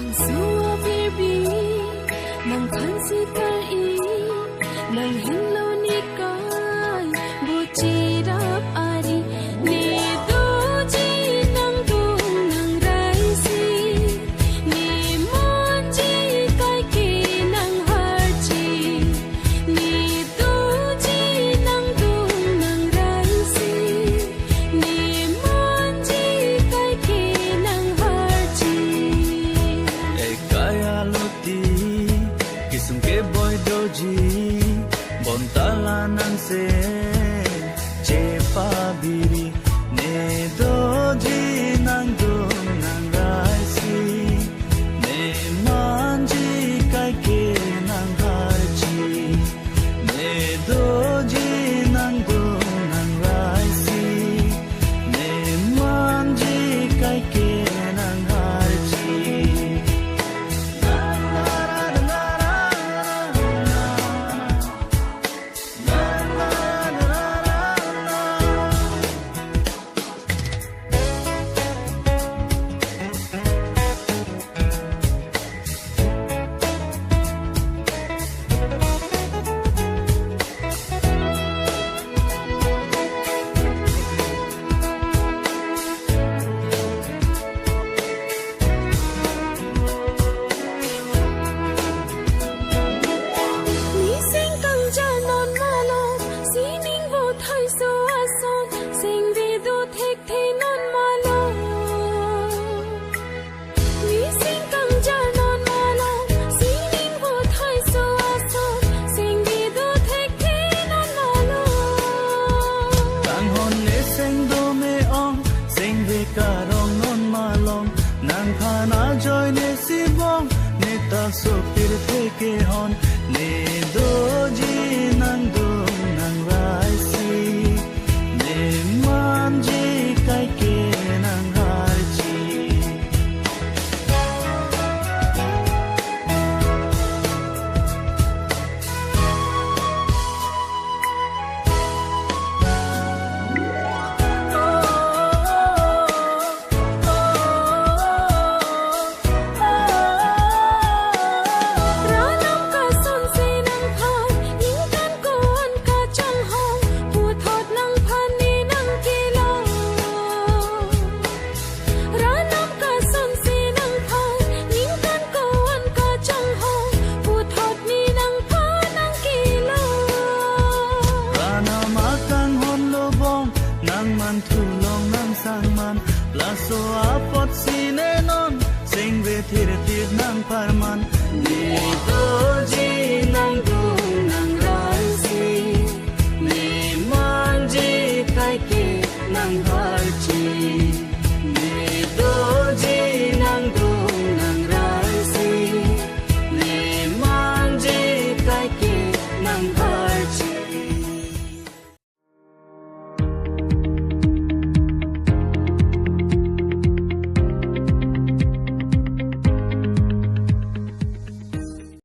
Suwa baby, nang fancy kali, nang hello ni kai, buci rap ari, ni doji nang dung nang raisi, ni manji kai ki nang harchi, ni doji nang dung nang raisi, ni manji kai ki nang harchi. Kisum ke boy doji bontala nang se che pa biri ne doji nang do nang rai si ne manji kai ke nang har chi ne doji nang do nang rai si ne manji kai ke nang har chi. Nang khana joy ne sibong ne ta so pir ke hon ne doji nang do nang rai si ne manji kai ke nang har chi. Nang man thu long nang sang man la so apot si ne non sing ve thir nang par man